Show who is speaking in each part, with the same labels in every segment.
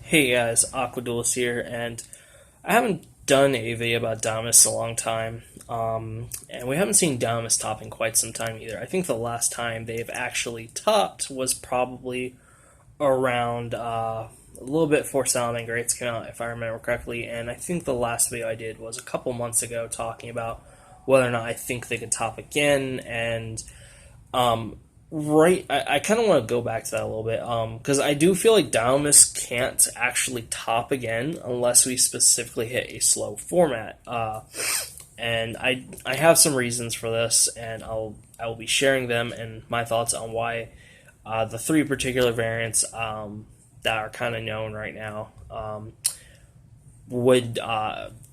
Speaker 1: Hey guys, Aqua Duelist here, and I haven't done a video about Dinomists in a long time, and we haven't seen Dinomist top in quite some time either. I think the last time they've actually topped was probably around a little bit before Salamander Greats came out, if I remember correctly, and I think the last video I did was a couple months ago talking about whether or not I think they could top again, and um, I kind of want to go back to that a little bit because I do feel like Dinomist can't actually top again unless we specifically hit a slow format. And I have some reasons for this, and I will be sharing them and my thoughts on why the three particular variants that are kind of known right now would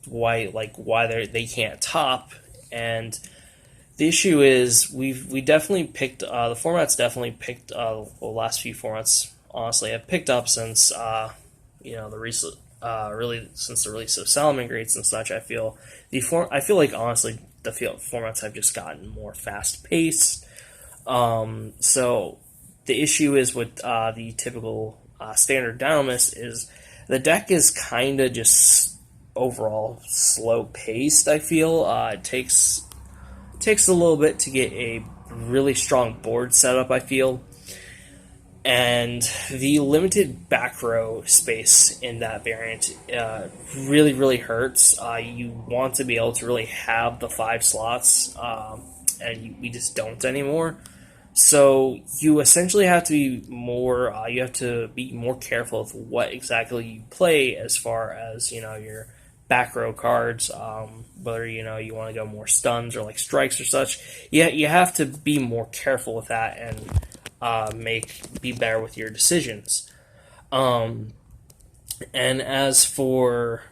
Speaker 1: why they can't top. And the issue is we definitely picked the formats definitely picked the last few formats honestly have picked up since the recent really since the release of Salamander Greats and such. I feel like honestly the formats have just gotten more fast paced. So the issue is with the typical standard Dinomist is the deck is kind of just overall slow paced. I feel it takes a little bit to get a really strong board setup, I feel. And the limited back row space in that variant really hurts. You want to be able to really have the 5 slots, and we just don't anymore. So you essentially have to be more careful of what exactly you play as far as your back row cards, whether you want to go more stuns or like strikes or such. Yeah, you have to be more careful with that and be better with your decisions. And as for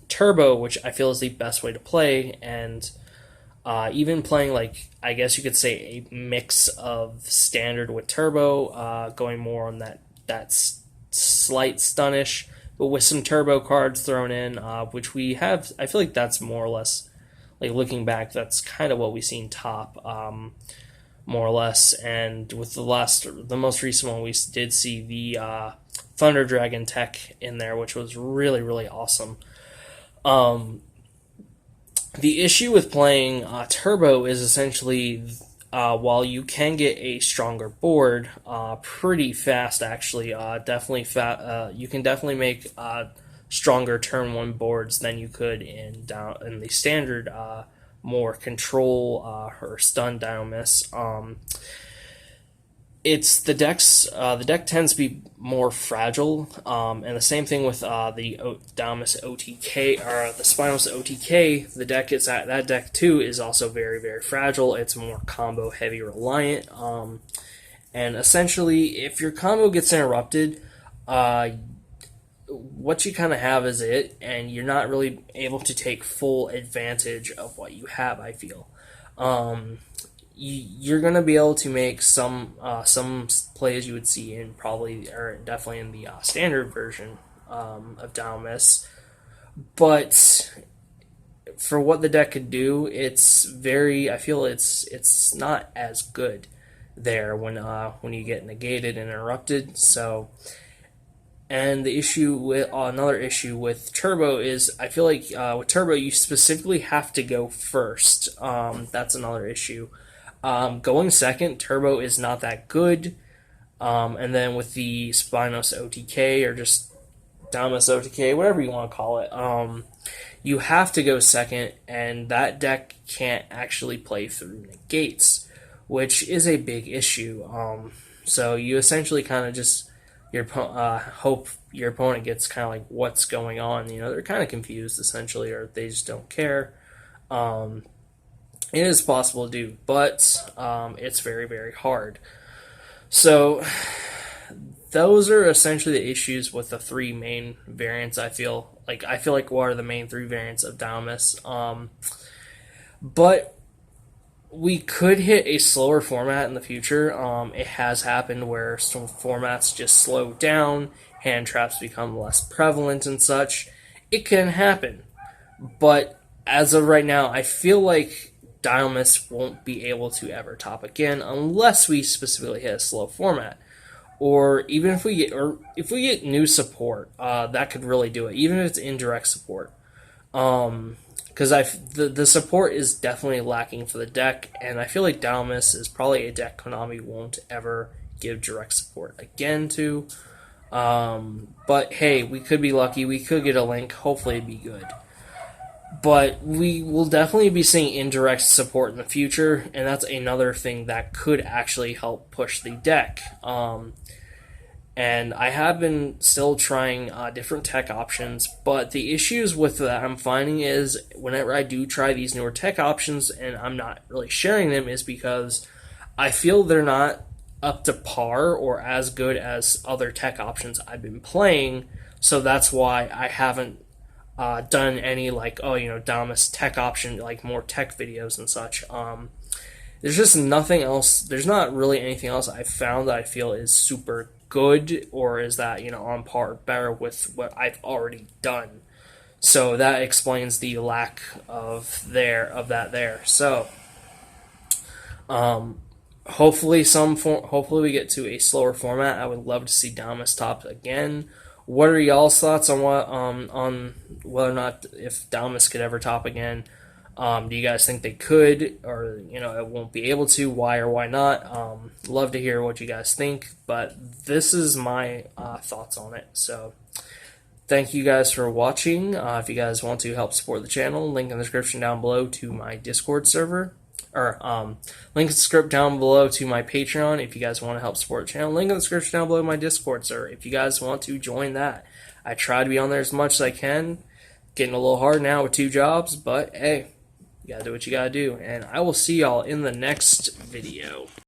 Speaker 1: Turbo, which I feel is the best way to play, and even playing like I guess you could say a mix of standard with Turbo, going more on that slight stunish, but with some turbo cards thrown in, which we have. I feel like that's more or less, like looking back, that's kind of what we've seen top, more or less. And with the most recent one, we did see the Thunder Dragon tech in there, which was really awesome. The issue with playing turbo is essentially while you can get a stronger board pretty fast, actually, you can definitely make stronger turn one boards than you could in the standard more control or stun Dinomists. It's the deck tends to be more fragile, and the same thing with the Dinomist OTK or the Spinals OTK. That deck too is also very fragile. It's more combo heavy reliant, and essentially if your combo gets interrupted, what you kind of have is it, and you're not really able to take full advantage of what you have. I feel. You're going to be able to make some plays you would see in probably or definitely in the standard version of Dinomist, but for what the deck could do, I feel it's not as good there when you get negated and interrupted. So, and another issue with Turbo is I feel like with Turbo you specifically have to go first. That's another issue. Going second, Turbo is not that good. And then with the Spinos OTK or just Damas OTK, whatever you want to call it, you have to go second, and that deck can't actually play through negates, which is a big issue. So you essentially kind of just hope your opponent gets kind of like what's going on. They're kind of confused essentially, or they just don't care. It is possible to do, but it's very hard. So those are essentially the issues with the three main variants. I feel like what are the main three variants of Dinomist. But we could hit a slower format in the future. It has happened where some formats just slow down, hand traps become less prevalent and such. It can happen, but as of right now, I feel like Dinomist won't be able to ever top again unless we specifically hit a slow format. or even if we get new support, that could really do it. Even if it's indirect support, because the support is definitely lacking for the deck, and I feel like Dinomist is probably a deck Konami won't ever give direct support again to. But hey, we could be lucky. We could get a link. Hopefully, it'd be good. But we will definitely be seeing indirect support in the future, and that's another thing that could actually help push the deck. And I have been still trying different tech options, but the issues with that I'm finding is whenever I do try these newer tech options and I'm not really sharing them is because I feel they're not up to par or as good as other tech options I've been playing, so that's why I haven't done any Dinomist tech option, like more tech videos and such. There's just nothing else. There's not really anything else I've found that I feel is super good or is that on par or better with what I've already done. So that explains the lack of that there. So hopefully hopefully we get to a slower format. I would love to see Dinomist top again. What are y'all's thoughts on on whether or not if Dinomist could ever top again? Do you guys think they could, or it won't be able to? Why or why not? Love to hear what you guys think, but this is my thoughts on it. So, thank you guys for watching. If you guys want to help support the channel, link in the description down below to my Discord server, or link in the script down below to my Patreon. If you guys want to help support the channel, link in the description down below to my Discord server. If you guys want to join that, I try to be on there as much as I can. Getting a little hard now with 2 jobs, but hey. You gotta do what you gotta do, and I will see y'all in the next video.